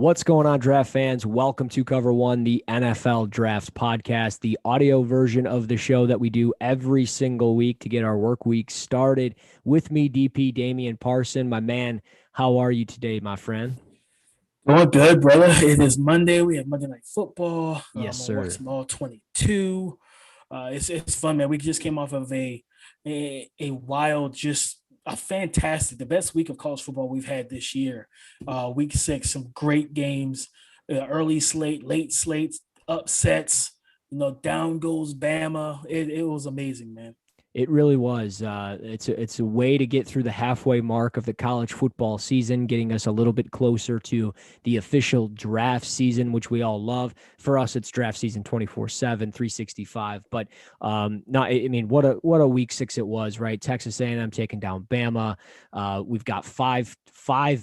What's going on, draft fans? Welcome to Cover One, the NFL Drafts podcast, the audio version of the show that we do every single week to get our work week started. With me, DP Damian Parson. My man, how are you today, my friend? Going good, brother. It is Monday. We have Monday Night Football. Yes, I'm gonna watch sir. some all 22. It's fun, man. We just came off of a wild, just a fantastic, the best week of college football we've had this year. Week 6, some great games, early slate, late slates, upsets. Down goes Bama. It was amazing, man. It really was. It's a way to get through the halfway mark of the college football season, getting us a little bit closer to the official draft season, which we all love. For us, it's draft season 24/7, 365. But not. I mean, what a week 6 it was, right? Texas A&M taking down Bama. We've got five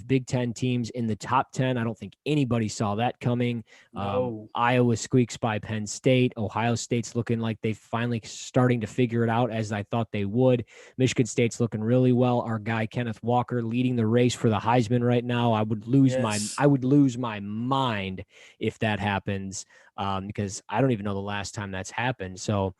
Big Ten teams in the top 10. I don't think anybody saw that coming. No. Iowa squeaks by Penn State. Ohio State's looking like they finally starting to figure it out, as I thought they would. Michigan State's looking really well. Our guy Kenneth Walker leading the race for the Heisman right now. I would lose Yes. my mind if that happens, because I don't even know the last time that's happened. So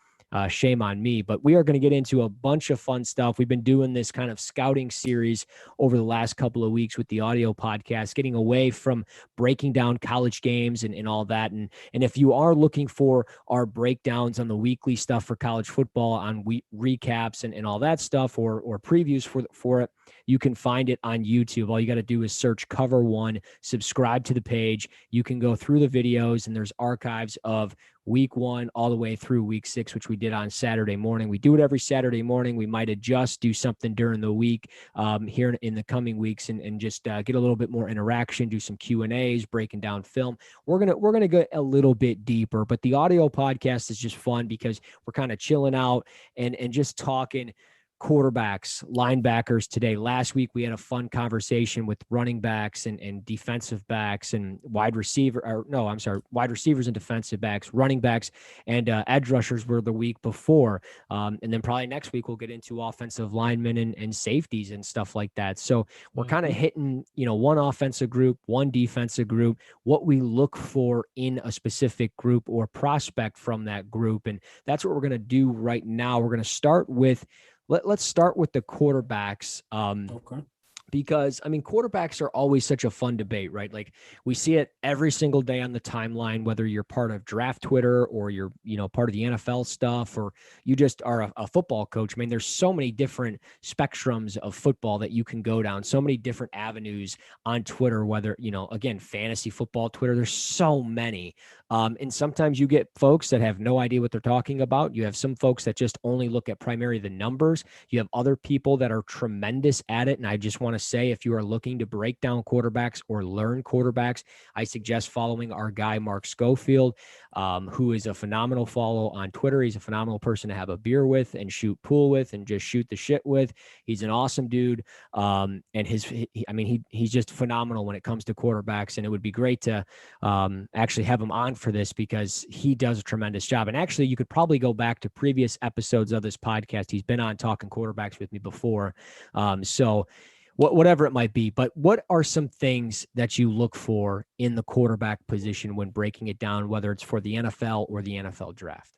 shame on me. But we are going to get into a bunch of fun stuff. We've been doing this kind of scouting series over the last couple of weeks with the audio podcast, getting away from breaking down college games and all that. And if you are looking for our breakdowns on the weekly stuff for college football, on recaps and all that stuff, or previews for it, you can find it on YouTube. All you got to do is search Cover One, subscribe to the page. You can go through the videos, and there's archives of week 1 all the way through week 6, which we did on Saturday morning. We do it every Saturday morning. We might adjust, do something during the week here in the coming weeks, and just get a little bit more interaction, do some Q&As, breaking down film. We're gonna go a little bit deeper, but the audio podcast is just fun because we're kind of chilling out and just talking quarterbacks, linebackers today. Last week, we had a fun conversation with running backs and defensive backs and wide receivers and defensive backs, running backs, and edge rushers were the week before. And then probably next week, we'll get into offensive linemen and safeties and stuff like that. So we're kind of Mhm. hitting, one offensive group, one defensive group, what we look for in a specific group or prospect from that group. And that's what we're going to do right now. We're going to start with let's start with the quarterbacks. Okay. Because I mean, quarterbacks are always such a fun debate, right? Like we see it every single day on the timeline, whether you're part of draft Twitter or you're, part of the NFL stuff, or you just are a football coach. I mean, there's so many different spectrums of football that you can go down, so many different avenues on Twitter, whether, again, fantasy football Twitter, there's so many. And sometimes you get folks that have no idea what they're talking about. You have some folks that just only look at primarily the numbers. You have other people that are tremendous at it. And I just want to say, if you are looking to break down quarterbacks or learn quarterbacks, I suggest following our guy, Mark Schofield, who is a phenomenal follow on Twitter. He's a phenomenal person to have a beer with and shoot pool with and just shoot the shit with. He's an awesome dude. And he's just phenomenal when it comes to quarterbacks. And it would be great to actually have him on for this because he does a tremendous job. And actually, you could probably go back to previous episodes of this podcast. He's been on talking quarterbacks with me before. So whatever it might be. But what are some things that you look for in the quarterback position when breaking it down, whether it's for the NFL or the NFL draft?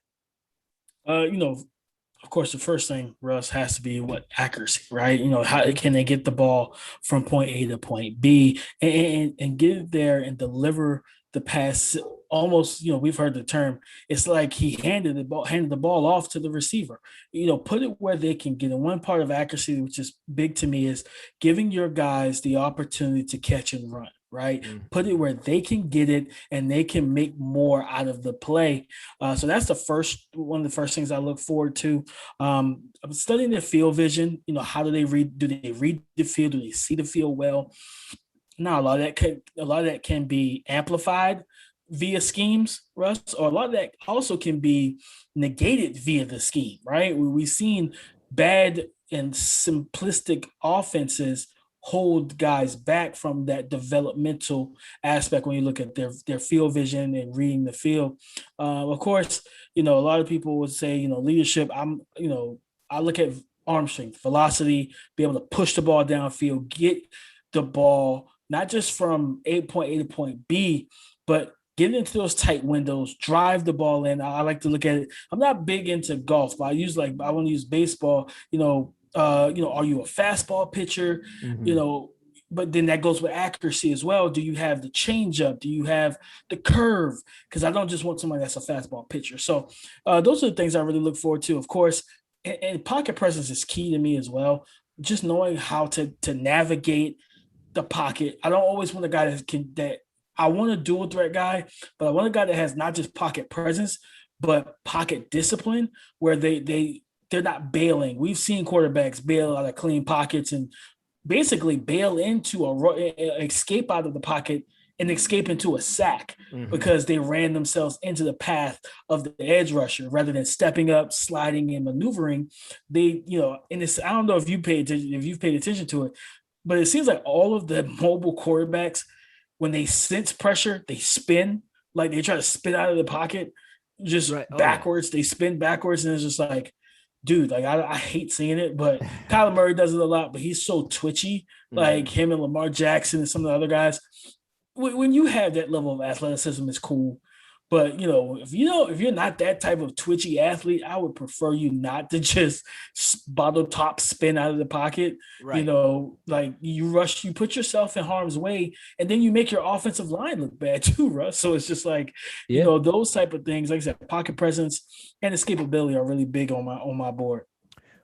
Uh, you know, of course, the first thing, Russ, has to be what accuracy, right? How can they get the ball from point A to point B and get it there and deliver the pass? Almost, we've heard the term. It's like he handed the ball off to the receiver. Put it where they can get it. One part of accuracy, which is big to me, is giving your guys the opportunity to catch and run. Right, put it where they can get it and they can make more out of the play. So that's one of the first things I look forward to. I'm studying their field vision. How do they read? Do they read the field? Do they see the field well? Now, a lot of that can be amplified via schemes, Russ, or a lot of that also can be negated via the scheme, right? We've seen bad and simplistic offenses hold guys back from that developmental aspect when you look at their field vision and reading the field. Of course, a lot of people would say, leadership. I look at arm strength, velocity, be able to push the ball downfield, get the ball not just from point A to point B, but get into those tight windows, drive the ball in. I like to look at it. I'm not big into golf, but I want to use baseball. Are you a fastball pitcher? You Mm-hmm. know, but then that goes with accuracy as well. Do you have the changeup? Do you have the curve? Because I don't just want somebody that's a fastball pitcher. So those are the things I really look forward to. Of course, and pocket presence is key to me as well. Just knowing how to navigate the pocket. I don't always want a guy that I want a dual threat guy, but I want a guy that has not just pocket presence, but pocket discipline, where they're not bailing. We've seen quarterbacks bail out of clean pockets and basically bail into escape out of the pocket and escape into a sack Mm-hmm. because they ran themselves into the path of the edge rusher rather than stepping up, sliding, and maneuvering. And it's, I don't know if you've paid attention to it, but it seems like all of the mobile quarterbacks, when they sense pressure, they spin, like they try to spin out of the pocket just Right. Oh yeah. backwards. They spin backwards, and it's just like, dude, like I hate seeing it. But Kyler Murray does it a lot, but he's so twitchy, like Mm-hmm. him and Lamar Jackson and some of the other guys. When you have that level of athleticism, it's cool. But if you're not that type of twitchy athlete, I would prefer you not to just bottle top spin out of the pocket. Right. Like you put yourself in harm's way, and then you make your offensive line look bad too, Russ. So it's just like, Yeah. those type of things. Like I said, pocket presence and escapability are really big on my board.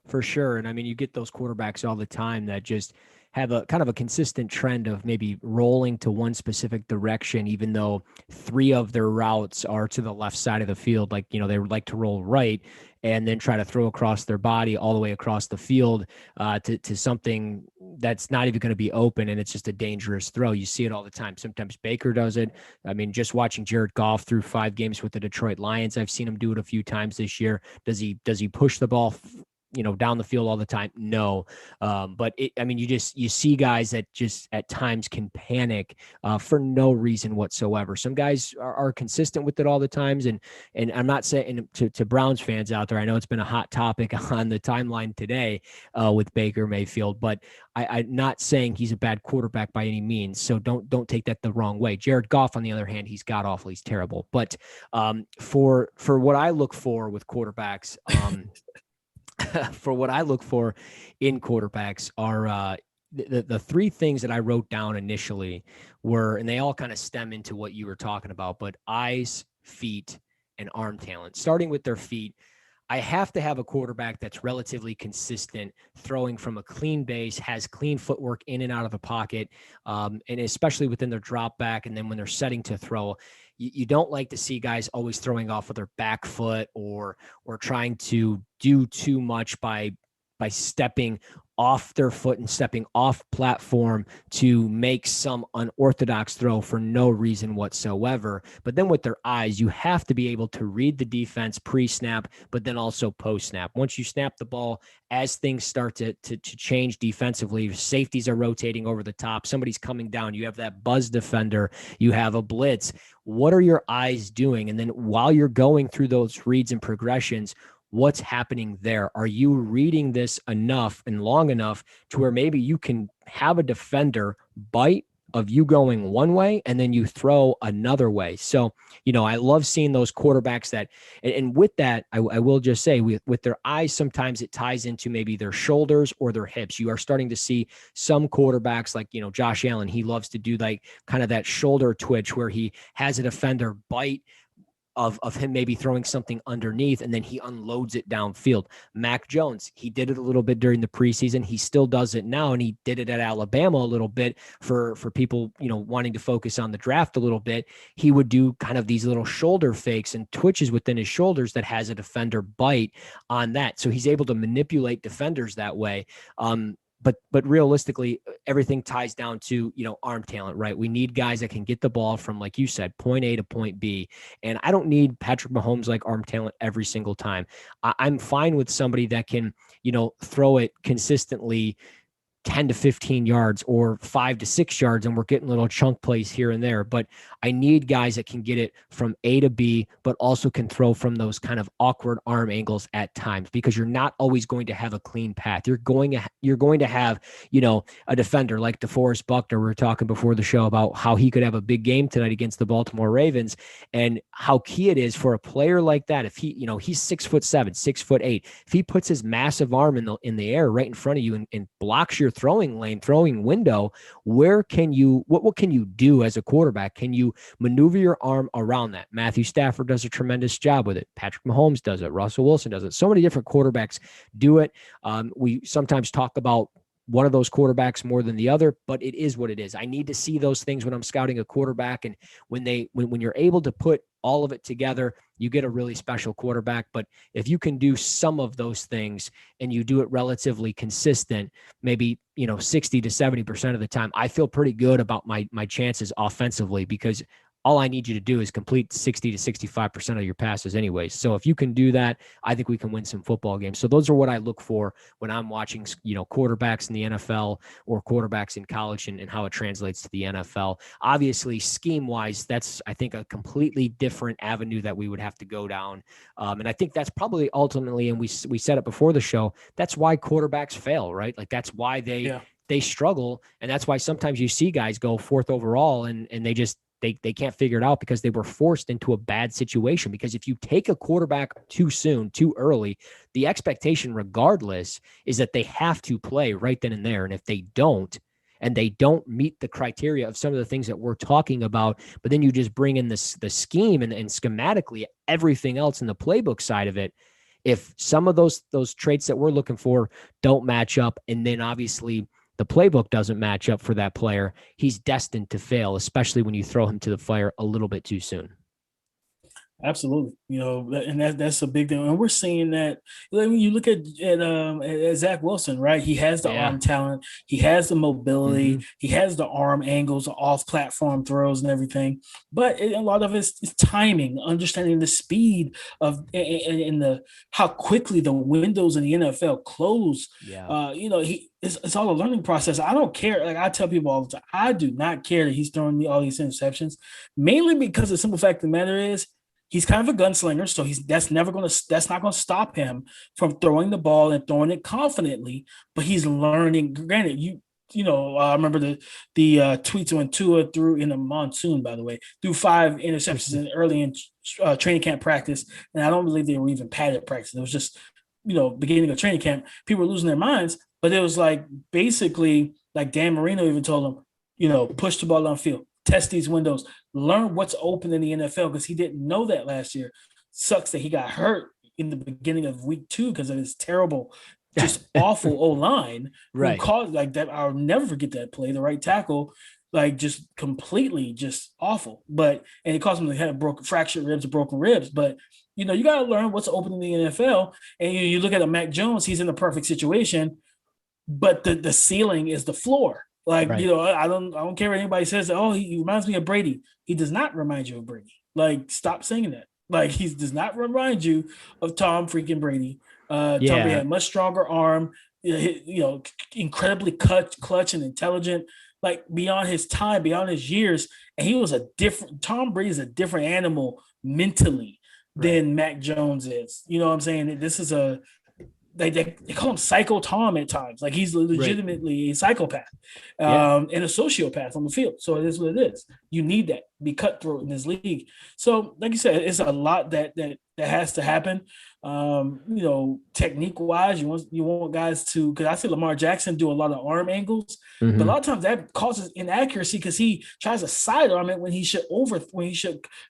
For sure. And I mean, you get those quarterbacks all the time that just have a kind of a consistent trend of maybe rolling to one specific direction, even though three of their routes are to the left side of the field. Like, they would like to roll right and then try to throw across their body all the way across the field to something that's not even going to be open. And it's just a dangerous throw. You see it all the time. Sometimes Baker does it. I mean, just watching Jared Goff through 5 games with the Detroit Lions, I've seen him do it a few times this year. Does he push the ball down the field all the time? No. But you see guys that just at times can panic for no reason whatsoever. Some guys are consistent with it all the times. And I'm not saying to Browns fans out there, I know it's been a hot topic on the timeline today with Baker Mayfield, but I'm not saying he's a bad quarterback by any means. So don't take that the wrong way. Jared Goff, on the other hand, he's god awful. He's terrible. But for what I look for with quarterbacks, for what I look for in quarterbacks are the 3 things that I wrote down initially were, and they all kind of stem into what you were talking about, but eyes, feet, and arm talent. Starting with their feet, I have to have a quarterback that's relatively consistent, throwing from a clean base, has clean footwork in and out of the pocket, and especially within their drop back, and then when they're setting to throw. You don't like to see guys always throwing off with their back foot or trying to do too much by stepping off their foot and stepping off platform to make some unorthodox throw for no reason whatsoever. But then with their eyes, you have to be able to read the defense pre-snap, but then also post-snap. Once you snap the ball, as things start to change defensively, safeties are rotating over the top, somebody's coming down, you have that buzz defender, you have a blitz. What are your eyes doing? And then while you're going through those reads and progressions, what's happening there? Are you reading this enough and long enough to where maybe you can have a defender bite of you going one way and then you throw another way? So, I love seeing those quarterbacks that, and with that, I will just say with their eyes, sometimes it ties into maybe their shoulders or their hips. You are starting to see some quarterbacks like, Josh Allen, he loves to do like kind of that shoulder twitch where he has a defender bite of him maybe throwing something underneath and then he unloads it downfield. Mac Jones, he did it a little bit during the preseason. He still does it now, and he did it at Alabama a little bit for people, wanting to focus on the draft a little bit. He would do kind of these little shoulder fakes and twitches within his shoulders that has a defender bite on that. So he's able to manipulate defenders that way. But realistically, everything ties down to, arm talent, right? We need guys that can get the ball from, like you said, point A to point B. And I don't need Patrick Mahomes like arm talent every single time. I'm fine with somebody that can, throw it consistently 10 to 15 yards or 5 to 6 yards, and we're getting little chunk plays here and there. But I need guys that can get it from A to B, but also can throw from those kind of awkward arm angles at times, because you're not always going to have a clean path. You're going to have, a defender like DeForest Buckner. We were talking before the show about how he could have a big game tonight against the Baltimore Ravens, and how key it is for a player like that. If he's 6'7", 6'8", if he puts his massive arm in the air right in front of you and blocks your throwing window, what can you do as a quarterback? Can you maneuver your arm around that? Matthew Stafford does a tremendous job with it. Patrick Mahomes does it. Russell Wilson does it. So many different quarterbacks do it. We sometimes talk about one of those quarterbacks more than the other, but it is what it is. I need to see those things when I'm scouting a quarterback. And when you're able to put all of it together, you get a really special quarterback. But if you can do some of those things and you do it relatively consistent, maybe, 60 to 70% of the time, I feel pretty good about my chances offensively, because all I need you to do is complete 60 to 65% of your passes anyways. So if you can do that, I think we can win some football games. So those are what I look for when I'm watching, quarterbacks in the NFL or quarterbacks in college, and how it translates to the NFL. Obviously, scheme-wise, that's, I think, a completely different avenue that we would have to go down. And I think that's probably ultimately, and we said it before the show, that's why quarterbacks fail, right? Like, that's why they struggle. And that's why sometimes you see guys go fourth overall and they just, they can't figure it out, because they were forced into a bad situation. Because if you take a quarterback too soon, too early, the expectation regardless is that they have to play right then and there. And if they don't, and they don't meet the criteria of some of the things that we're talking about, but then you just bring in the scheme and schematically everything else in the playbook side of it, if some of those traits that we're looking for don't match up, and then obviously the playbook doesn't match up for that player, he's destined to fail, especially when you throw him to the fire a little bit too soon. Absolutely, and that's a big thing, and we're seeing that. When you look at Zach Wilson, right? He has the arm talent, he has the mobility, he has the arm angles, off-platform throws, and everything. But a lot of it's timing, understanding the speed of and the how quickly the windows in the NFL close. Yeah. It's all a learning process. I don't care. Like I tell people all the time, I do not care that he's throwing me all these interceptions, mainly because the simple fact of the matter is, he's kind of a gunslinger, so that's not going to stop him from throwing the ball and throwing it confidently. But he's learning. Granted, I remember the tweets when Tua threw in the monsoon, by the way, threw 5 interceptions early in training camp practice, and I don't believe they were even padded practice. It was just beginning of training camp. People were losing their minds, but it was like basically like Dan Marino even told him, push the ball downfield. Test these windows, learn what's open in the NFL, because he didn't know that last year. Sucks that he got hurt in the beginning of week 2 because of his terrible, just awful O-line. Right. Who caused like that. I'll never forget that play. The right tackle, like just completely just awful. And it caused him to have fractured ribs or broken ribs. But you got to learn what's open in the NFL. And you look at a Mac Jones, he's in the perfect situation, but the ceiling is the floor. Like, right. I don't care what anybody says. Oh, he reminds me of Brady. He does not remind you of Brady. Like, stop saying that. Like, he does not remind you of Tom freaking Brady. Tom Brady had a much stronger arm, incredibly clutch and intelligent, like beyond his time, beyond his years. And he was Tom Brady's a different animal mentally than Mac Jones is. You know what I'm saying? This is they call him Psycho Tom at times. Like, he's legitimately a psychopath and a sociopath on the field. So it is what it is. You need that, be cutthroat in this league. So like you said, it's a lot that has to happen. Technique wise, you want guys to, because I see Lamar Jackson do a lot of arm angles, but a lot of times that causes inaccuracy because he tries to sidearm it when he should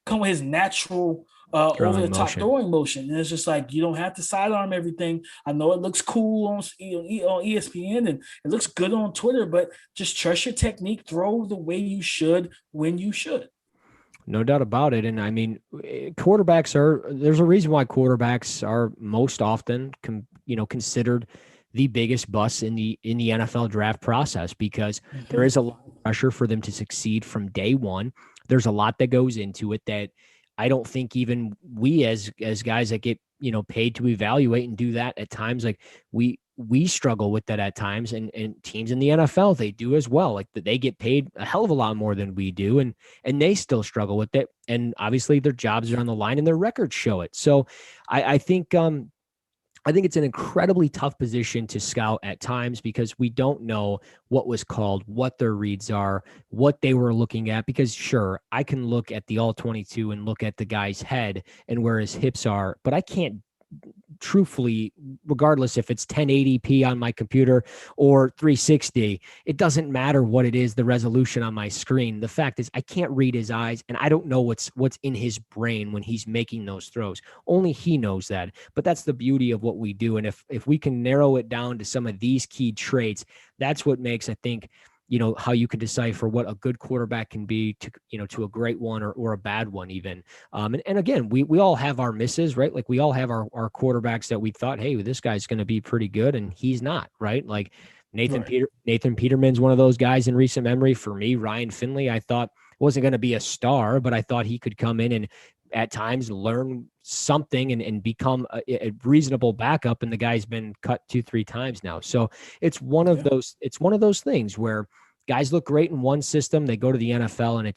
come with his natural over the top throwing motion. And it's just like, you don't have to sidearm everything. I know it looks cool on ESPN and it looks good on Twitter, but just trust your technique, throw the way you should when you should. No doubt about it. And I mean, there's a reason why quarterbacks are most often, considered the biggest busts in the NFL draft process, because there is a lot of pressure for them to succeed from day one. There's a lot that goes into it that I don't think even we as guys that get, paid to evaluate and do that at times, like we we struggle with that at times, and teams in the NFL, they do as well. Like they get paid a hell of a lot more than we do, and they still struggle with it. And obviously their jobs are on the line and their records show it. So I think it's an incredibly tough position to scout at times because we don't know what was called, what their reads are, what they were looking at. Because sure, I can look at the all 22 and look at the guy's head and where his hips are, but I can't truthfully, regardless if it's 1080p on my computer or 360, it doesn't matter what it is, the resolution on my screen. The fact is I can't read his eyes, and I don't know what's in his brain when he's making those throws. Only he knows that. But that's the beauty of what we do. And if we can narrow it down to some of these key traits, that's what makes, I think, how you can decipher what a good quarterback can be to a great one or a bad one even. And again, we all have our misses, right? Like we all have our quarterbacks that we thought, hey, this guy's going to be pretty good, and he's not, right? Like Nathan Peterman's one of those guys in recent memory. For me, Ryan Finley, I thought wasn't going to be a star, but I thought he could come in and at times learn something and become a reasonable backup. And the guy's been cut 2-3 times now. So it's one of those things where guys look great in one system, they go to the NFL and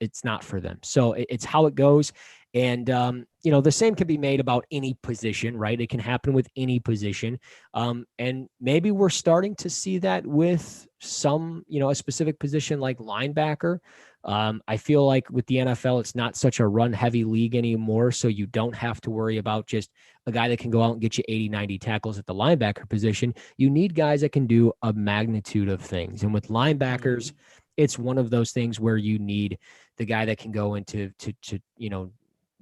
it's not for them. So it's how it goes. And, the same can be made about any position, right? It can happen with any position. And maybe we're starting to see that with some, a specific position like linebacker. I feel like with the NFL, it's not such a run heavy league anymore. So you don't have to worry about just a guy that can go out and get you 80, 90 tackles at the linebacker position. You need guys that can do a magnitude of things. And with linebackers, it's one of those things where you need the guy that can go into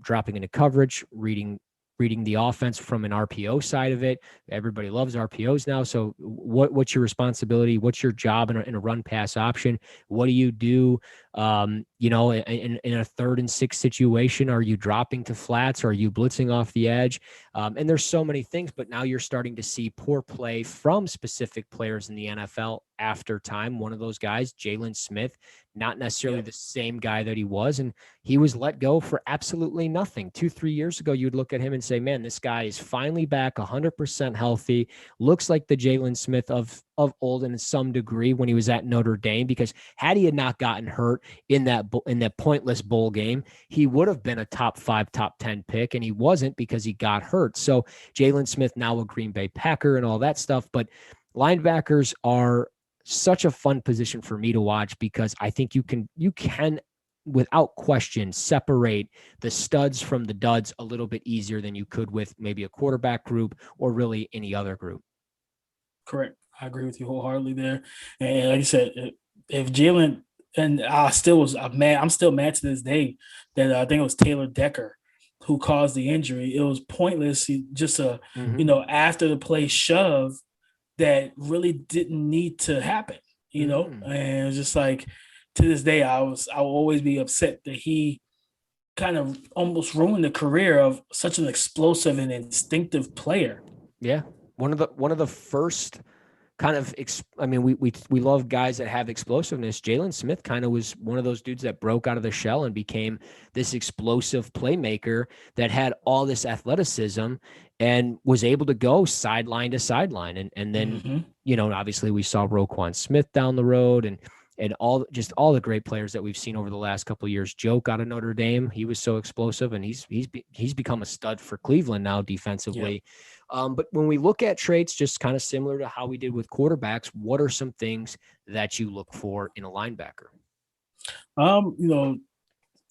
dropping into coverage, reading the offense from an RPO side of it. Everybody loves RPOs now. So what's your responsibility? What's your job in a run pass option? What do you do? In a 3rd and 6 situation, are you dropping to flats? Are you blitzing off the edge? And there's so many things, but now you're starting to see poor play from specific players in the NFL after time. One of those guys, Jalen Smith, not necessarily the same guy that he was. And he was let go for absolutely nothing. 2-3 years ago, you'd look at him and say, man, this guy is finally back 100% healthy. Looks like the Jalen Smith of old in some degree when he was at Notre Dame, because had he had not gotten hurt in that pointless bowl game, he would have been a top 5, top 10 pick, and he wasn't because he got hurt. So Jalen Smith, now a Green Bay Packer and all that stuff. But linebackers are such a fun position for me to watch because I think you can without question separate the studs from the duds a little bit easier than you could with maybe a quarterback group or really any other group. Correct. I agree with you wholeheartedly there. And like I said, if Jalen, and I'm still mad to this day that I think it was Taylor Decker who caused the injury. It was pointless. Just after the play shove that really didn't need to happen, and it's just like, to this day, I will always be upset that he kind of almost ruined the career of such an explosive and instinctive player. Yeah. One of the first kind of, we love guys that have explosiveness. Jalen Smith kind of was one of those dudes that broke out of the shell and became this explosive playmaker that had all this athleticism and was able to go sideline to sideline. And then, obviously we saw Roquan Smith down the road and all the great players that we've seen over the last couple of years. Joke out of Notre Dame, he was so explosive, and he's become a stud for Cleveland now defensively. Yeah. But when we look at traits, just kind of similar to how we did with quarterbacks, what are some things that you look for in a linebacker?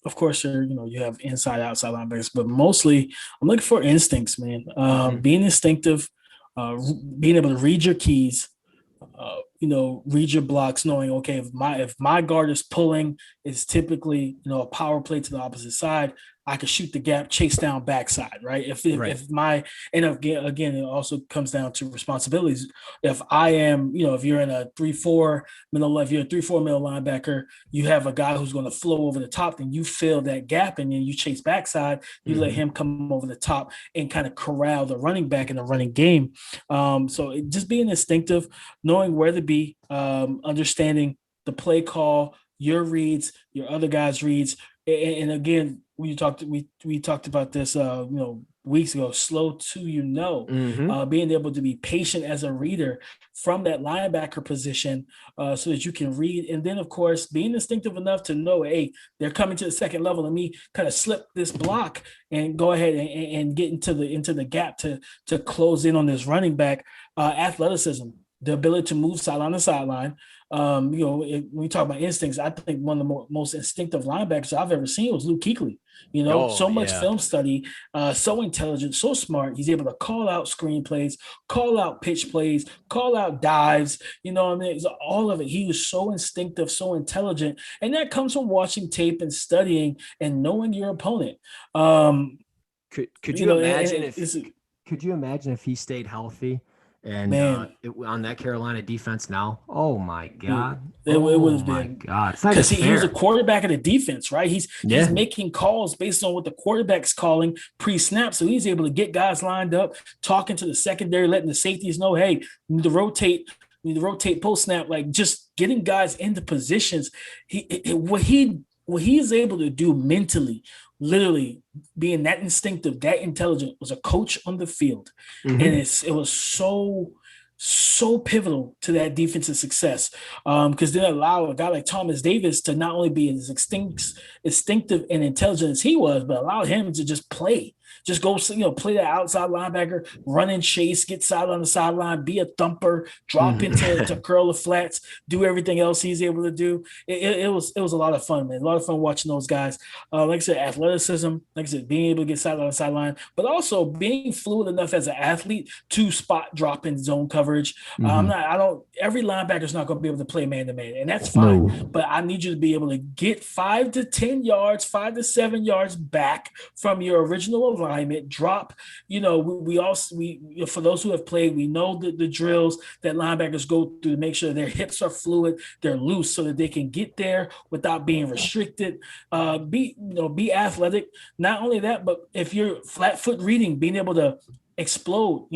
Of course, you have inside, outside linebackers, but mostly I'm looking for instincts, man. Being instinctive, being able to read your keys, read your blocks, knowing, okay, if my guard is pulling, it's typically, a power play to the opposite side. I can shoot the gap, chase down backside, right? If again, it also comes down to responsibilities. If I am, if you're in a 3-4 middle, if you're a 3-4 middle linebacker, you have a guy who's going to flow over the top, then you fill that gap and then you chase backside, you let him come over the top and kind of corral the running back in the running game. So just being instinctive, knowing where to be, understanding the play call, your reads, your other guys' reads. And again, we talked about this, weeks ago, slow to being able to be patient as a reader from that linebacker position, so that you can read. And then, of course, being instinctive enough to know, hey, they're coming to the second level, and me kind of slip this block and go ahead and get into the gap to close in on this running back. Athleticism, the ability to move sideline to sideline. When we talk about instincts, I think one of the most instinctive linebackers I've ever seen was Luke Kuechly. So much film study, so intelligent, so smart. He's able to call out screenplays, call out pitch plays, call out dives. It's all of it. He was so instinctive, so intelligent, and that comes from watching tape and studying and knowing your opponent. Could you imagine could you imagine if he stayed healthy? And on that Carolina defense now, oh my God, it would have been God, because he was a quarterback of the defense, right? He's making calls based on what the quarterback's calling pre-snap, so he's able to get guys lined up, talking to the secondary, letting the safeties know, hey, we need to rotate post-snap, like just getting guys into positions. What he is able to do mentally, literally being that instinctive, that intelligent, was a coach on the field. And it was so pivotal to that defensive success, because they allow a guy like Thomas Davis to not only be as instinctive and intelligent as he was, but allow him to just play. Just go, play that outside linebacker, run and chase, get sideline to sideline, be a thumper, drop into curl the flats, do everything else he's able to do. It was a lot of fun, man. A lot of fun watching those guys. Like I said, athleticism, like I said, being able to get sideline to sideline, but also being fluid enough as an athlete to spot drop in zone coverage. Every linebacker is not going to be able to play man to man, and that's fine. But I need you to be able to get 5 to 10 yards, 5 to 7 yards back from your original alignment, drop. We for those who have played, we know the drills that linebackers go through to make sure their hips are fluid, they're loose, so that they can get there without being restricted. Be athletic. Not only that, but if you're flat foot reading, being able to explode,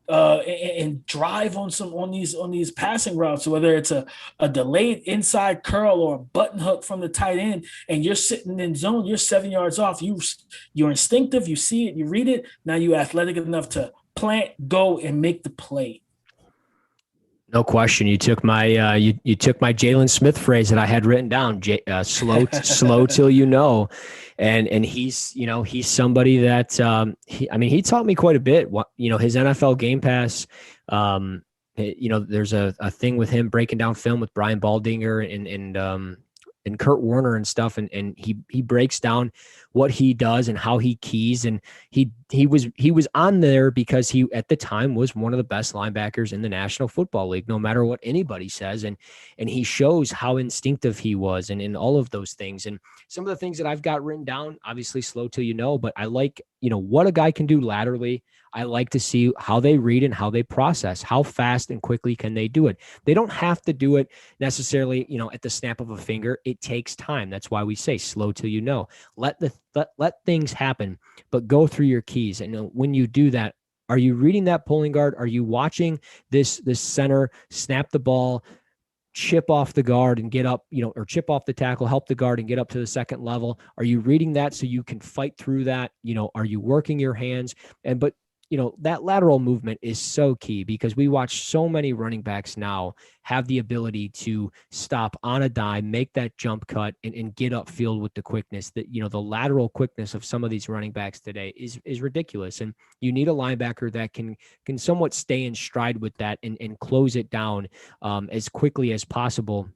and drive on these passing routes, whether it's a delayed inside curl or a button hook from the tight end, and you're sitting in zone, you're 7 yards off. You're instinctive, you see it, you read it. Now you're athletic enough to plant, go, and make the play. No question. You took my you took my Jalen Smith phrase that I had written down. Slow till and he's somebody that he taught me quite a bit. His NFL Game Pass. There's a thing with him breaking down film with Brian Baldinger and Kurt Warner and stuff, and he breaks down what he does and how he keys, and he was on there because he at the time was one of the best linebackers in the National Football League, no matter what anybody says, and he shows how instinctive he was and in all of those things. And some of the things that I've got written down, obviously slow till but I like what a guy can do laterally. I like to see how they read and how they process. How fast and quickly can they do it? They don't have to do it necessarily, at the snap of a finger. It takes time. That's why we say slow till let things happen, but go through your keys. And when you do that, are you reading that pulling guard? Are you watching this center snap the ball, chip off the guard and get up, or chip off the tackle, help the guard and get up to the second level? Are you reading that so you can fight through that? Are you working your hands? But that lateral movement is so key, because we watch so many running backs now have the ability to stop on a dime, make that jump cut, and get upfield with the quickness that, the lateral quickness of some of these running backs today is ridiculous. And you need a linebacker that can somewhat stay in stride with that and close it down as quickly as possible.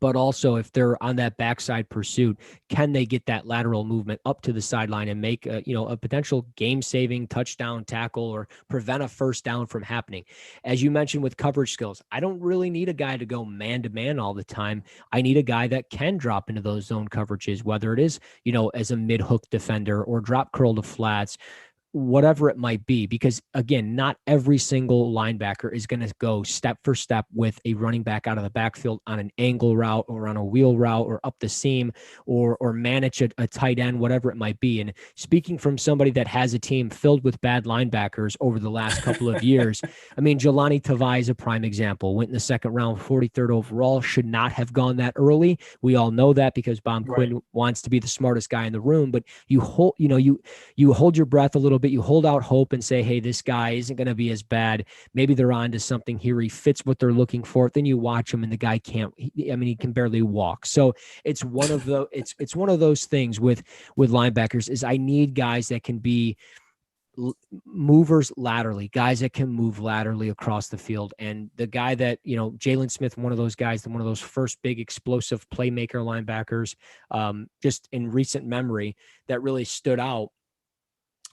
But also, if they're on that backside pursuit, can they get that lateral movement up to the sideline and make a potential game-saving touchdown tackle or prevent a first down from happening? As you mentioned with coverage skills, I don't really need a guy to go man-to-man all the time. I need a guy that can drop into those zone coverages, whether it is, as a mid-hook defender or drop curl to flats, whatever it might be, because again, not every single linebacker is going to go step for step with a running back out of the backfield on an angle route or on a wheel route or up the seam or manage a tight end, whatever it might be. And speaking from somebody that has a team filled with bad linebackers over the last couple of years, Jelani Tavai is a prime example. Went in the second round, 43rd overall, should not have gone that early. We all know that because Quinn wants to be the smartest guy in the room, but you hold your breath a little bit. You hold out hope and say, hey, this guy isn't going to be as bad. Maybe they're on to something here. He fits what they're looking for. Then you watch him and the guy can't, he can barely walk. So it's one of the, it's one of those things with linebackers is I need guys that can be movers laterally, guys that can move laterally across the field. And the guy that, Jalen Smith, one of those guys, one of those first big explosive playmaker linebackers, just in recent memory that really stood out,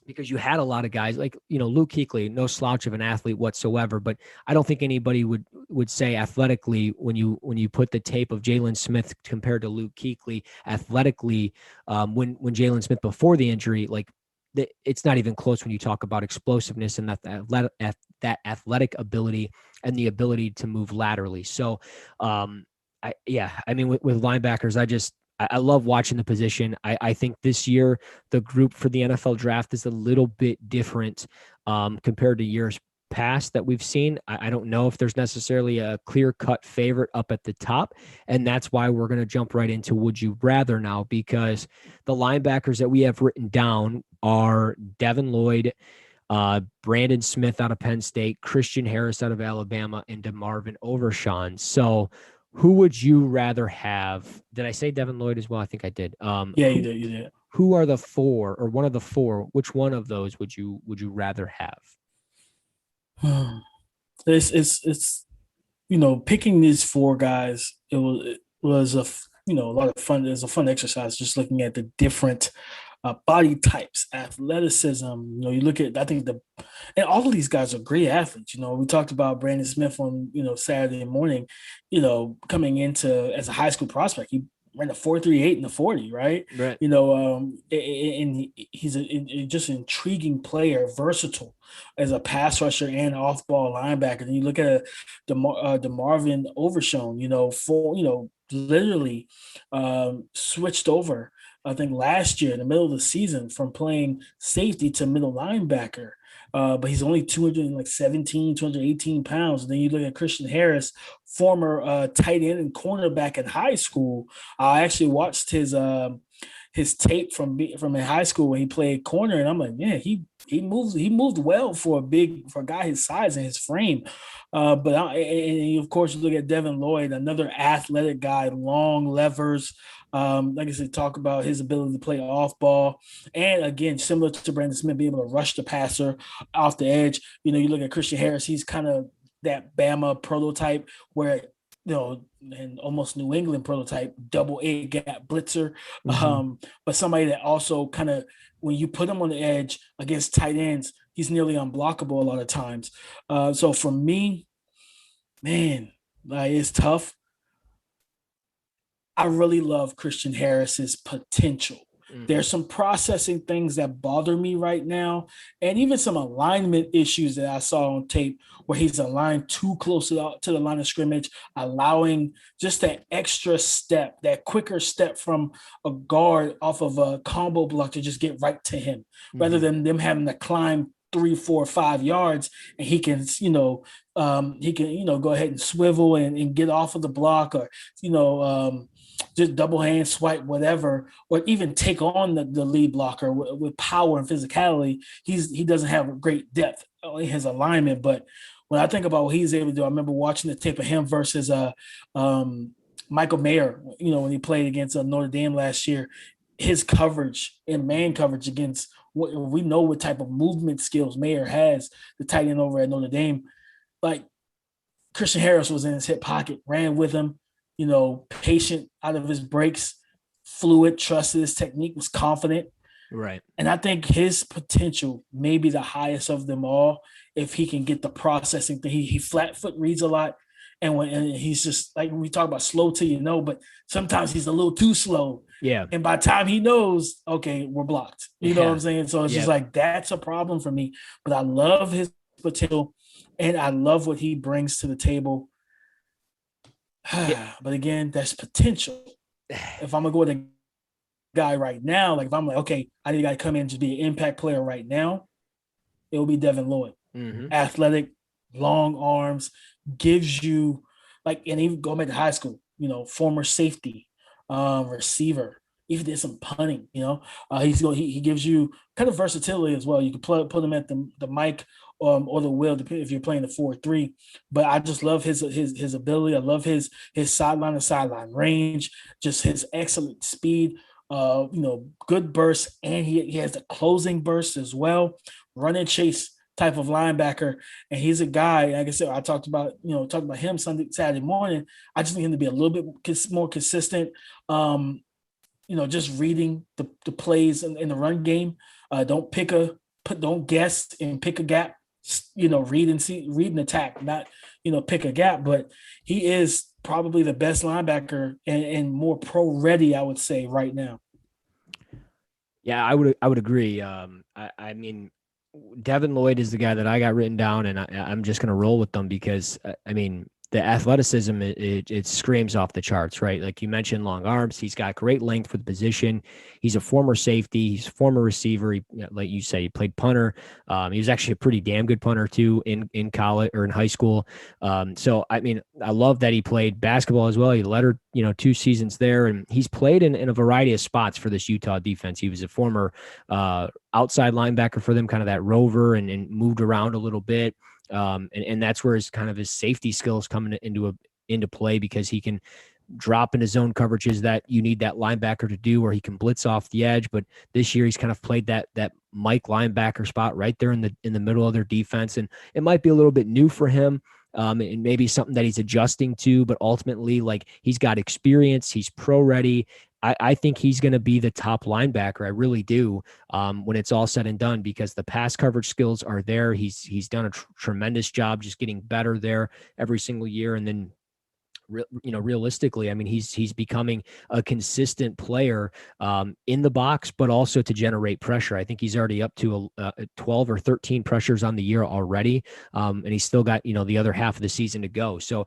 because you had a lot of guys like, Luke Kuechly, no slouch of an athlete whatsoever, but I don't think anybody would say athletically when you put the tape of Jalen Smith compared to Luke Kuechly athletically, when Jalen Smith before the injury, like, it's not even close when you talk about explosiveness and that athletic ability and the ability to move laterally. So, with linebackers, I love watching the position. I think this year the group for the NFL draft is a little bit different compared to years past that we've seen. I don't know if there's necessarily a clear-cut favorite up at the top, and that's why we're going to jump right into Would You Rather now, because the linebackers that we have written down are Devin Lloyd, Brandon Smith out of Penn State, Christian Harris out of Alabama, and DeMarvin Overshon. So who would you rather have? Did I say Devin Lloyd as well? I think I did. Yeah, you did. Who are the four, or one of the four? Which one of those would you rather have? It's picking these four guys. It was a lot of fun. It was a fun exercise just looking at the different body types, athleticism. You look at, I think and all of these guys are great athletes. We talked about Brandon Smith on Saturday morning. Coming into as a high school prospect, he ran a 4.38 in the 40, right? Right. And he's just an intriguing player, versatile as a pass rusher and off-ball linebacker. And you look at DeMarvin Overshon, literally switched over, I think last year in the middle of the season, from playing safety to middle linebacker. But he's only 218 pounds. And then you look at Christian Harris, former tight end and cornerback in high school. I actually watched his tape from in high school when he played corner, and I'm like, man, he moved well for a guy his size and his frame. And of course, you look at Devin Lloyd, another athletic guy, long levers. Like I said, talk about his ability to play off ball. And again, similar to Brandon Smith, be able to rush the passer off the edge. You look at Christian Harris, he's kind of that Bama prototype where, and almost New England prototype, double A gap blitzer. Mm-hmm. But somebody that also kind of, when you put him on the edge against tight ends, he's nearly unblockable a lot of times. So for me, man, it's tough. I really love Christian Harris's potential. Mm-hmm. There's some processing things that bother me right now, and even some alignment issues that I saw on tape where he's aligned too close to the line of scrimmage, allowing just that extra step, that quicker step from a guard off of a combo block to just get right to him, rather than them having to climb 3, 4, 5 yards, and he can, go ahead and swivel and get off of the block, or, just double hand swipe, whatever, or even take on the lead blocker with power and physicality. He doesn't have great depth in his alignment, but when I think about what he's able to do, I remember watching the tape of him versus Michael Mayer, when he played against Notre Dame last year. His coverage and man coverage against we know what type of movement skills Mayer has, the tight end over at Notre Dame. Like, Christian Harris was in his hip pocket, ran with him, patient out of his breaks, fluid, trusted his technique, was confident. Right. And I think his potential may be the highest of them all if he can get the processing thing. He flat foot reads a lot. And he's just, like, we talk about slow till you know, but sometimes he's a little too slow. Yeah. And by the time he knows, okay, we're blocked. You know what I'm saying? So it's just like, that's a problem for me. But I love his potential, and I love what he brings to the table. But again, that's potential. If I'm going to go with a guy right now, like if I'm like, okay, I need a guy to come in and just be an impact player right now, it will be Devin Lloyd. Mm-hmm. Athletic, long arms, gives you, like, and even going back to high school, former safety, receiver, even did some punting. He gives you kind of versatility as well. You can put him at the mic or the wheel, depending if you're playing the 4-3. But I just love his ability. I love his sideline to sideline range, just his excellent speed. Good burst, and he has the closing burst as well. Run and chase type of linebacker, and he's a guy. Like I said, I talked about him Saturday morning. I just need him to be a little bit more consistent. Just reading the plays in the run game. Don't guess and pick a gap. Read and attack, not pick a gap. But he is probably the best linebacker and more pro ready, I would say, right now. Yeah, I would agree. I mean, Devin Lloyd is the guy that I got written down, and I'm just going to roll with them because the athleticism, it screams off the charts, right? Like you mentioned, long arms. He's got great length for the position. He's a former safety. He's a former receiver. Like you say, he played punter. He was actually a pretty damn good punter too in college or in high school. So I love that he played basketball as well. He led her, 2 seasons there, and he's played in a variety of spots for this Utah defense. He was a former outside linebacker for them, kind of that rover, and moved around a little bit. And that's where his safety skills come into play, because he can drop into zone coverages that you need that linebacker to do, or he can blitz off the edge. But this year he's kind of played that Mike linebacker spot right there in the middle of their defense. And it might be a little bit new for him. And maybe something that he's adjusting to, but ultimately, like, he's got experience, he's pro ready. I think he's going to be the top linebacker. I really do, when it's all said and done, because the pass coverage skills are there. He's done a tremendous job just getting better there every single year. And then, realistically, he's becoming a consistent player in the box, but also to generate pressure. I think he's already up to 12 or 13 pressures on the year already. And he's still got, the other half of the season to go. So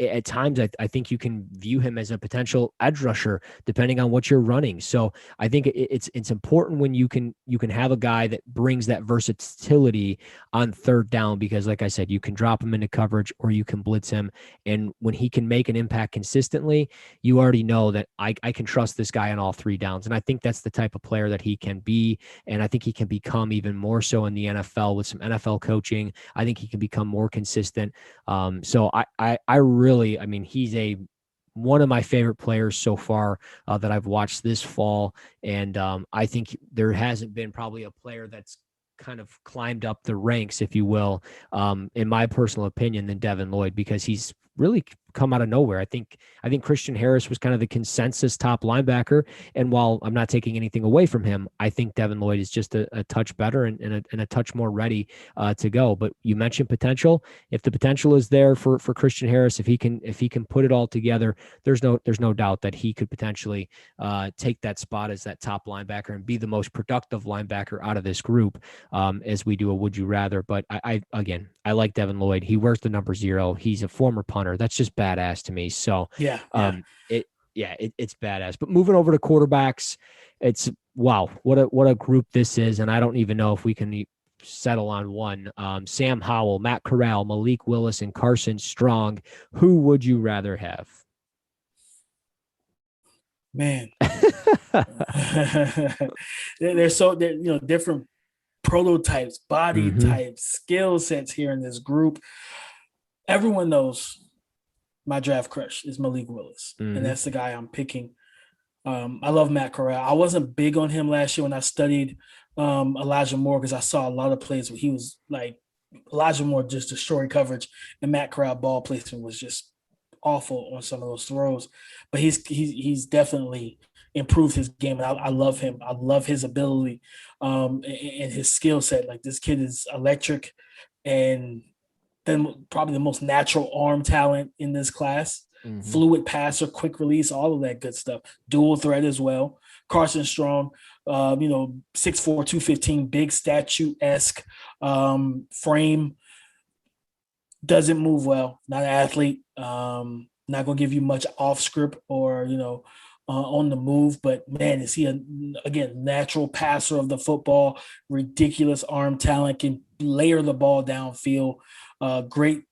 at times, I think you can view him as a potential edge rusher, depending on what you're running. So I think it's important when you can have a guy that brings that versatility on third down, because like I said, you can drop him into coverage or you can blitz him. And when he can make an impact consistently, you already know that I can trust this guy on all 3 downs. And I think that's the type of player that he can be. And I think he can become even more so in the NFL with some NFL coaching. I think he can become more consistent. So I really, he's one of my favorite players so far that I've watched this fall. And I think there hasn't been probably a player that's kind of climbed up the ranks, if you will, in my personal opinion, than Devin Lloyd, because he's really come out of nowhere. I think Christian Harris was kind of the consensus top linebacker. And while I'm not taking anything away from him, I think Devin Lloyd is just a touch better and a touch more ready to go. But you mentioned potential. If the potential is there for Christian Harris, if he can put it all together, there's no doubt that he could potentially take that spot as that top linebacker and be the most productive linebacker out of this group, as we do a would you rather. But I like Devin Lloyd. He wears the number 0. He's a former punter. That's just badass to me. So it's badass. But moving over to quarterbacks, it's wow, what a group this is. And I don't even know if we can settle on one. Sam Howell, Matt Corral, Malik Willis, and Carson Strong. Who would you rather have? Man, they're different prototypes, body types, skill sets here in this group. Everyone knows my draft crush is Malik Willis, and that's the guy I'm picking. I love Matt Corral. I wasn't big on him last year when I studied Elijah Moore, because I saw a lot of plays where he was like Elijah Moore just destroying coverage, and Matt Corral ball placement was just awful on some of those throws. But he's definitely improved his game, and I love him. I love his ability and his skill set. Like, this kid is electric, and then probably the most natural arm talent in this class. Fluid passer, quick release, all of that good stuff. Dual threat as well. Carson Strong, 6'4", 215, big statue-esque frame. Doesn't move well. Not an athlete. Not going to give you much off script or, on the move. But, man, is he, again, natural passer of the football, ridiculous arm talent, can layer the ball downfield. Great,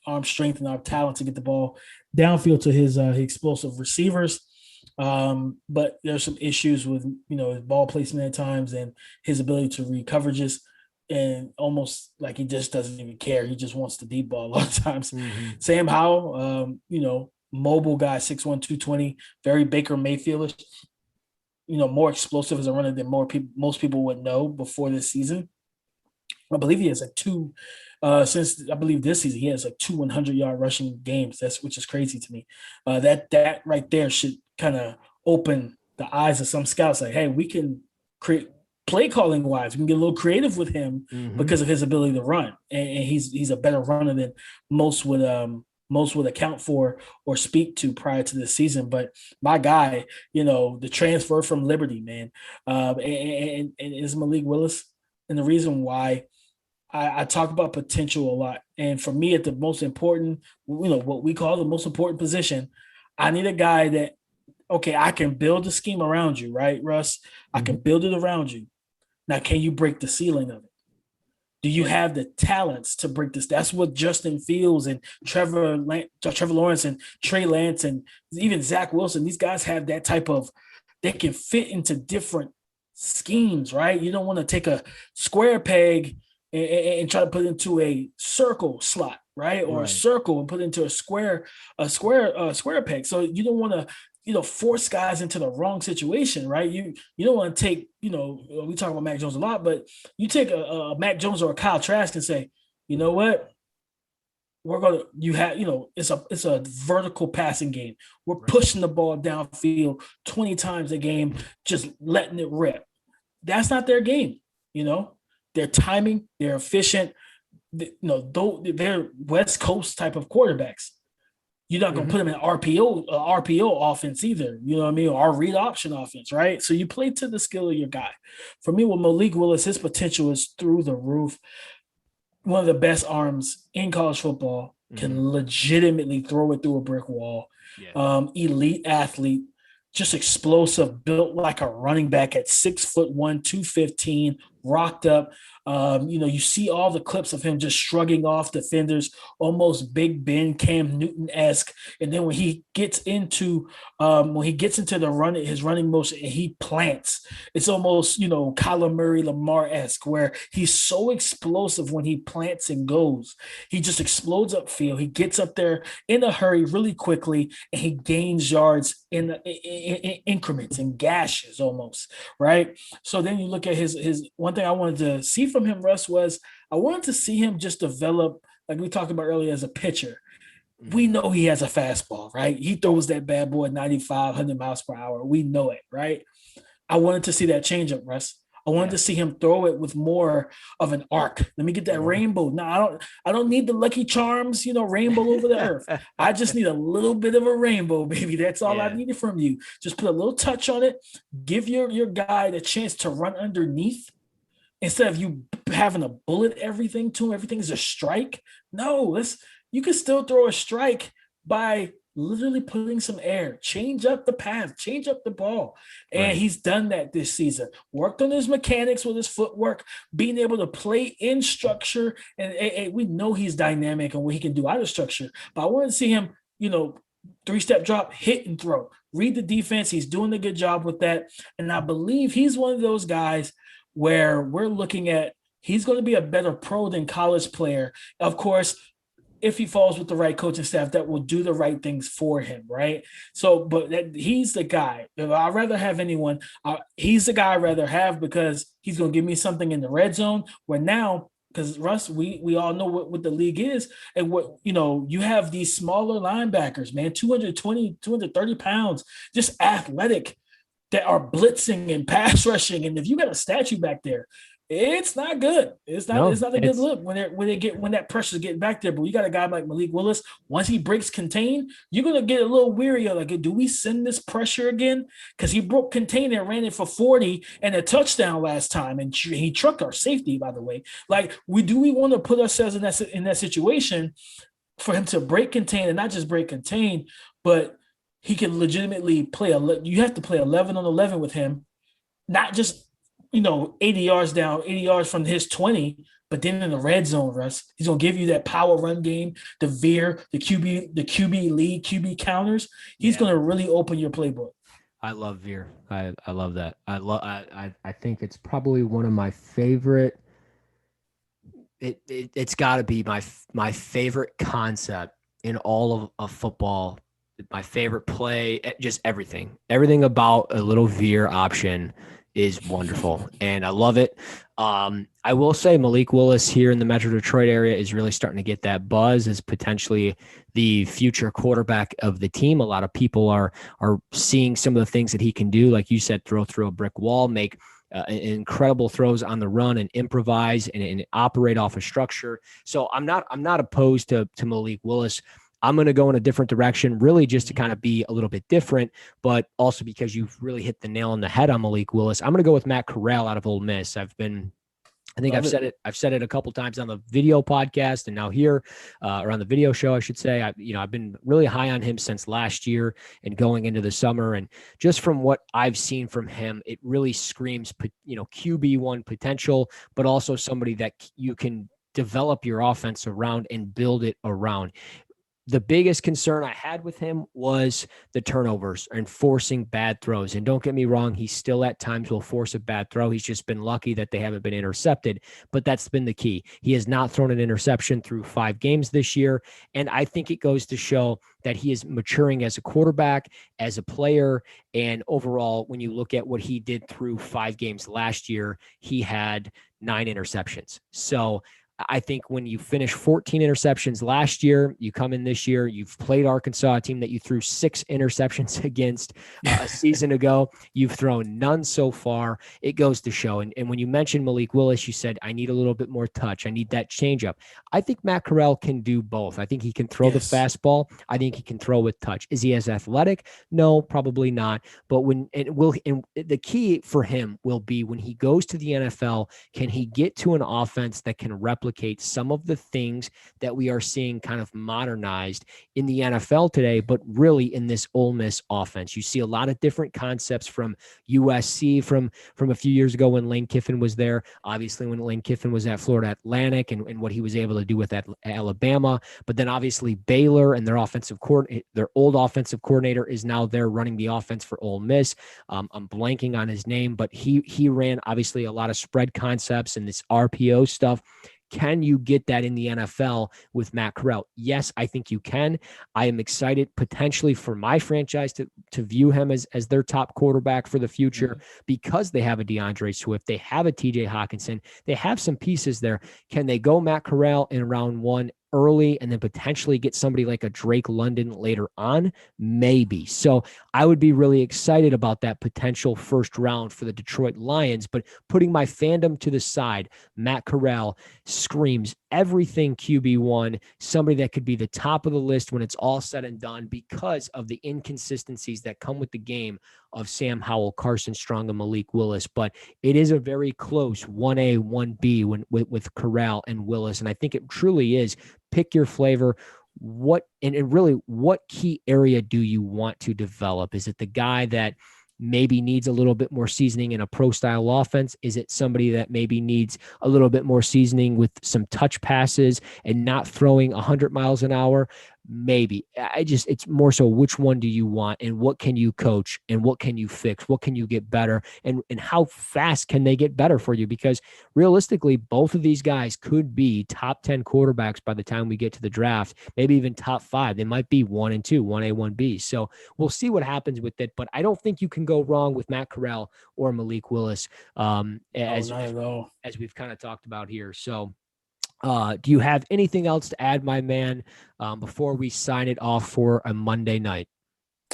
arm strength and arm talent to get the ball downfield to his explosive receivers. But there's some issues with, his ball placement at times and his ability to read coverages, and almost like he just doesn't even care. He just wants the deep ball a lot of times. Mm-hmm. Sam Howell, mobile guy, 6'1", 220, very Baker Mayfieldish, more explosive as a runner than most people would know before this season. I believe he has since I believe this season, he has 2 100-yard rushing games. Which is crazy to me. That right there should kind of open the eyes of some scouts. Like, hey, we can create play calling wise. We can get a little creative with him because of his ability to run, and he's a better runner than most would account for or speak to prior to this season. But my guy, the transfer from Liberty, man, and is Malik Willis. And the reason why I talk about potential a lot. And for me, at the most important, what we call the most important position, I need a guy that, okay, I can build a scheme around you, right, Russ? I can build it around you. Now, can you break the ceiling of it? Do you have the talents to break this? That's what Justin Fields and Trevor Lawrence and Trey Lance and even Zach Wilson, these guys have that type of, they can fit into different schemes, right? You don't want to take a square peg and try to put it into a circle slot, right? Or a circle and put it into a square peg. So you don't want to, force guys into the wrong situation, right? You don't want to take, we talk about Mac Jones a lot, but you take a Mac Jones or a Kyle Trask and say, you know what? It's a vertical passing game. We're pushing the ball downfield 20 times a game, just letting it rip. That's not their game, Their timing, they're efficient. They're West Coast type of quarterbacks. You're not going to put them in RPO offense either. You know what I mean? Or our read option offense, right? So you play to the skill of your guy. For me, with Malik Willis, his potential is through the roof. One of the best arms in college football, can legitimately throw it through a brick wall. Yeah. Elite athlete, just explosive, built like a running back at 6'1", 215, rocked up. You see all the clips of him just shrugging off defenders, almost Big Ben, Cam Newton-esque. And then when he gets into the run, his running motion, and he plants, it's almost, Kyler Murray, Lamar-esque, where he's so explosive when he plants and goes. He just explodes upfield. He gets up there in a hurry really quickly, and he gains yards in increments and gashes almost, right? So then you look at his one thing I wanted to see from him, Russ, was I wanted to see him just develop, like we talked about earlier, as a pitcher. We know he has a fastball, right? He throws that bad boy 95, 100 miles per hour. We know it, right? I wanted to see that changeup, Russ. I wanted to see him throw it with more of an arc. Let me get that rainbow. No, I don't need the Lucky Charms, rainbow over the earth. I just need a little bit of a rainbow, baby. That's all I needed from you. Just put a little touch on it. Give your guy the chance to run underneath instead of you having to bullet everything to him. Everything is a strike. No, you can still throw a strike by literally putting some air, change up the path, change up the ball. And he's done that this season. Worked on his mechanics with his footwork, being able to play in structure. And we know he's dynamic and what he can do out of structure. But I want to see him, 3-step drop, hit and throw. Read the defense. He's doing a good job with that. And I believe he's one of those guys where we're looking at, he's going to be a better pro than college player. Of course, if he falls with the right coaching staff that will do the right things for him, right? So, but he's the guy. If I'd rather have anyone, he's the guy I'd rather have because he's going to give me something in the red zone where now, because Russ, we all know what the league is and what, you have these smaller linebackers, man, 220, 230 pounds, just athletic that are blitzing and pass rushing. And if you got a statue back there, it's not good. It's not a good look when that pressure's getting back there. But you got a guy like Malik Willis. Once he breaks contain, you're gonna get a little weary of like, do we send this pressure again? Because he broke contain and ran it for 40 and a touchdown last time, and he trucked our safety, by the way. Like, do we want to put ourselves in that situation for him to break contain and not just break contain, but he can legitimately play. You have to play 11 on 11 with him, not just 80 yards down, 80 yards from his 20, but then in the red zone, Russ, he's gonna give you that power run game, the veer, the QB lead, QB counters. He's gonna really open your playbook. I love Veer. I love that. I think it's probably one of my favorite. It's got to be my favorite concept in all of football. My favorite play, just everything about a little veer option is wonderful, and I love it. I will say Malik Willis here in the Metro Detroit area is really starting to get that buzz as potentially the future quarterback of the team. A lot of people are seeing some of the things that he can do, like you said, throw through a brick wall, make incredible throws on the run, and improvise and operate off a structure. So I'm not opposed to Malik Willis. I'm going to go in a different direction, really just to kind of be a little bit different, but also because you've really hit the nail on the head on Malik Willis. I'm going to go with Matt Corral out of Ole Miss. I think I've said it a couple times on the video podcast and now here, or on the video show, I should say. I've been really high on him since last year and going into the summer. And just from what I've seen from him, it really screams, QB1 potential, but also somebody that you can develop your offense around and build it around. The biggest concern I had with him was the turnovers and forcing bad throws. And don't get me wrong, he still at times will force a bad throw. He's just been lucky that they haven't been intercepted, but that's been the key. He has not thrown an interception through 5 games this year. And I think it goes to show that he is maturing as a quarterback, as a player. And overall, when you look at what he did through 5 games last year, he had 9 interceptions. So I think when you finish 14 interceptions last year, you come in this year, you've played Arkansas, a team that you threw 6 interceptions against a season ago. You've thrown none so far. It goes to show. And when you mentioned Malik Willis, you said, I need a little bit more touch. I need that changeup. I think Matt Corral can do both. I think he can throw the fastball. I think he can throw with touch. Is he as athletic? No, probably not. But the key for him will be when he goes to the NFL, can he get to an offense that can replicate some of the things that we are seeing kind of modernized in the NFL today, but really in this Ole Miss offense. You see a lot of different concepts from USC from a few years ago when Lane Kiffin was there, obviously when Lane Kiffin was at Florida Atlantic and what he was able to do with Alabama, but then obviously Baylor and their old offensive coordinator is now there running the offense for Ole Miss. I'm blanking on his name, but he ran obviously a lot of spread concepts and this RPO stuff. Can you get that in the NFL with Matt Corral? Yes, I think you can. I am excited potentially for my franchise to view him as their top quarterback for the future because they have a DeAndre Swift. They have a TJ Hawkinson. They have some pieces there. Can they go Matt Corral in round 1 early and then potentially get somebody like a Drake London later on? Maybe. So I would be really excited about that potential first round for the Detroit Lions, but putting my fandom to the side, Matt Corral screams everything QB1, somebody that could be the top of the list when it's all said and done because of the inconsistencies that come with the game of Sam Howell, Carson Strong, and Malik Willis. But it is a very close 1A, 1B with Corral and Willis. And I think it truly is pick your flavor. What key area do you want to develop? Is it the guy that maybe needs a little bit more seasoning in a pro style offense? Is it somebody that maybe needs a little bit more seasoning with some touch passes and not throwing 100 miles an hour? Maybe. It's more so which one do you want and what can you coach and what can you fix? What can you get better? And how fast can they get better for you? Because realistically, both of these guys could be top 10 quarterbacks by the time we get to the draft, maybe even top 5. They might be 1 and 2, 1A, 1B. So we'll see what happens with it. But I don't think you can go wrong with Matt Corral or Malik Willis, as we've kind of talked about here. So do you have anything else to add, my man, before we sign it off for a Monday night?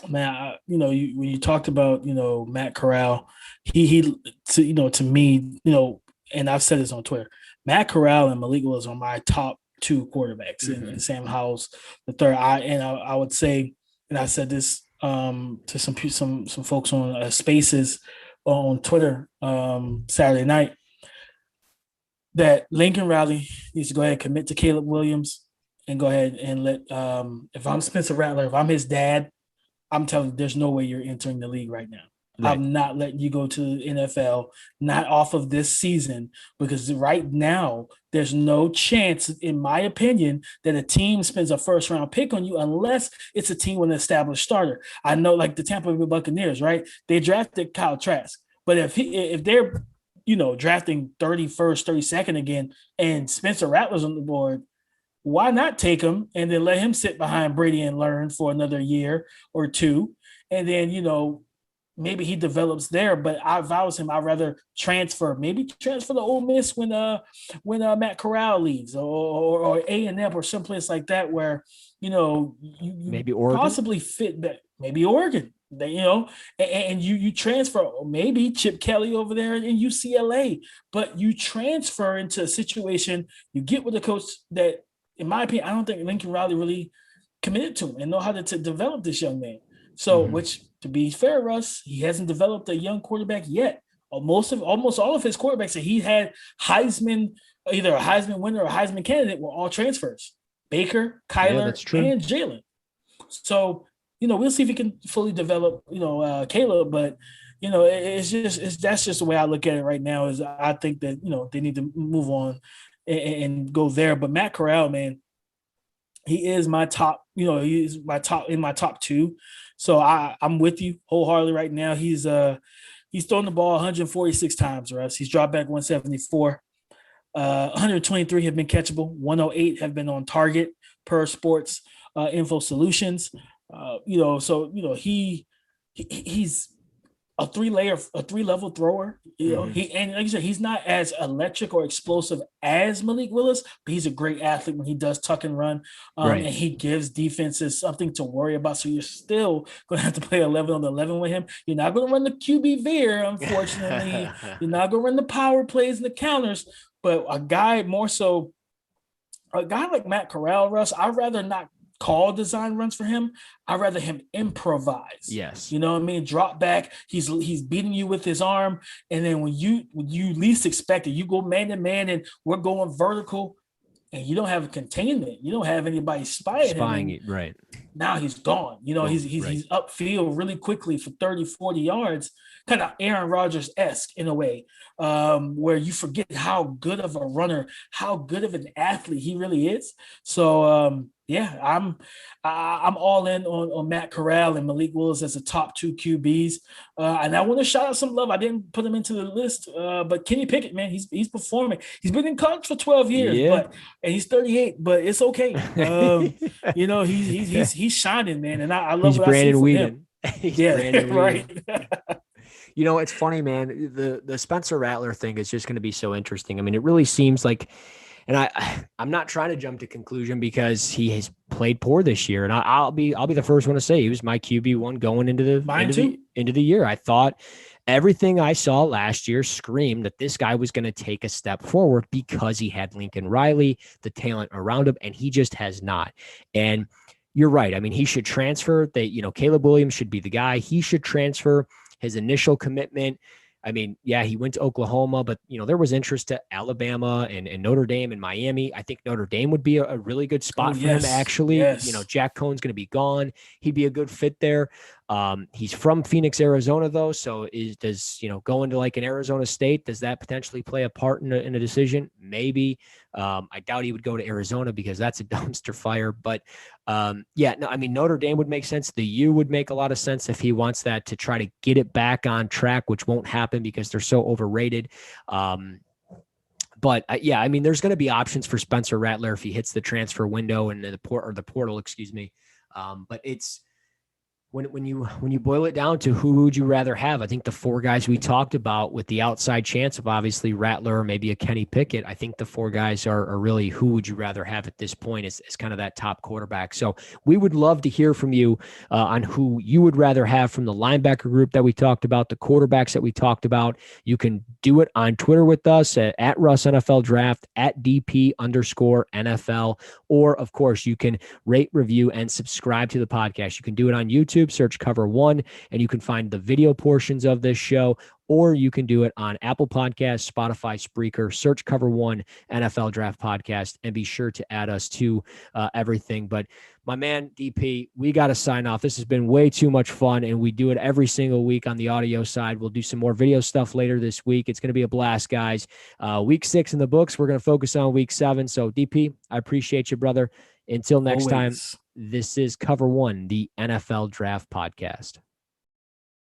Man, when you talked about, Matt Corral, to me, and I've said this on Twitter, Matt Corral and Malik Willis are my top 2 quarterbacks, and Sam Howell's the third. I would say, and I said this to some folks on Spaces on Twitter Saturday night, that Lincoln Riley needs to go ahead and commit to Caleb Williams and go ahead and let if I'm Spencer Rattler, if I'm his dad, I'm telling you, there's no way you're entering the league right now. Right. I'm not letting you go to the NFL, not off of this season, because right now there's no chance, in my opinion, that a team spends a first round pick on you unless it's a team with an established starter. I know, like the Tampa Bay Buccaneers, right? They drafted Kyle Trask, but if they're drafting 31st, 32nd again, and Spencer Rattler's on the board, why not take him and then let him sit behind Brady and learn for another year or two, and then maybe he develops there. But if I was him, I'd rather maybe transfer to Ole Miss when Matt Corral leaves, or A&M or someplace like that where you maybe Oregon, possibly fit that, maybe Oregon. And you transfer maybe Chip Kelly over there in UCLA, but you transfer into a situation, you get with a coach that, in my opinion, I don't think Lincoln Riley really committed to him and know how to develop this young man. So, which, to be fair, Russ, he hasn't developed a young quarterback yet. Almost all of his quarterbacks that he had either a Heisman winner or a Heisman candidate, were all transfers. Baker, Kaiir, and Jalen. So, we'll see if he can fully develop, Caleb, but that's just the way I look at it right now. Is I think that they need to move on and go there. But Matt Corral, man, he is my top. He's my top two. So I'm with you wholeheartedly right now. He's thrown the ball 146 times, Russ. He's dropped back 174. 123 have been catchable. 108 have been on target per Sports Info Solutions. He's a three-level thrower. And like you said, he's not as electric or explosive as Malik Willis, but he's a great athlete when he does tuck and run. And he gives defenses something to worry about. So you're still going to have to play 11 on the 11 with him. You're not going to run the QB veer, unfortunately. You're not going to run the power plays and the counters. But a guy like Matt Corral, Russ, I'd rather not call design runs for him. I'd rather him improvise. Yes. You know what I mean? Drop back. He's beating you with his arm. And then when you least expect it, you go man to man and we're going vertical, and you don't have a containment. You don't have anybody spying him. Right. Now he's gone. He's upfield really quickly for 30, 40 yards, kind of Aaron Rodgers-esque in a way, where you forget how good of a runner, how good of an athlete he really is. So, I'm all in on Matt Corral and Malik Willis as the top two QBs. And I want to shout out some love. I didn't put him into the list, but Kenny Pickett, man, he's performing. He's been in college for 12 years, and he's 38, but it's okay. He's shining, man, and I love what Brandon I see from Whedon. him. Brandon right. It's funny, man. The Spencer Rattler thing is just going to be so interesting. I mean, it really seems like. And I'm not trying to jump to conclusion because he has played poor this year, and I'll be the first one to say he was my QB1 going into the year. I thought everything I saw last year screamed that this guy was going to take a step forward because he had Lincoln Riley, the talent around him, and he just has not. And you're right. I mean, he should transfer. Caleb Williams should be the guy. He should transfer. His initial commitment. I mean, yeah, he went to Oklahoma, but, there was interest to Alabama and Notre Dame and Miami. I think Notre Dame would be a really good spot for him, actually. Yes. Jack Cohn's going to be gone. He'd be a good fit there. He's from Phoenix, Arizona, though. So does going to like an Arizona State, does that potentially play a part in a decision? Maybe. I doubt he would go to Arizona because that's a dumpster fire. But Notre Dame would make sense. The U would make a lot of sense if he wants that to try to get it back on track, which won't happen because they're so overrated. But there's going to be options for Spencer Rattler if he hits the transfer window and the portal, excuse me. But it's when you boil it down to who would you rather have, I think the four guys we talked about with the outside chance of obviously Rattler or maybe a Kenny Pickett, I think the four guys are really who would you rather have at this point is kind of that top quarterback. So we would love to hear from you on who you would rather have from the linebacker group that we talked about, the quarterbacks that we talked about. You can do it on Twitter with us at Russ NFL Draft, at DP_NFL, or of course you can rate, review, and subscribe to the podcast. You can do it on YouTube. YouTube, search Cover One, and you can find the video portions of this show, or you can do it on Apple Podcasts, Spotify, Spreaker. Search Cover One NFL Draft Podcast, and be sure to add us to everything. But my man, DP, we got to sign off. This has been way too much fun, and we do it every single week on the audio side. We'll do some more video stuff later this week. It's going to be a blast, guys. Week 6 in the books. We're going to focus on week 7. So, DP, I appreciate you, brother. Until next time, this is Cover One, the NFL Draft Podcast.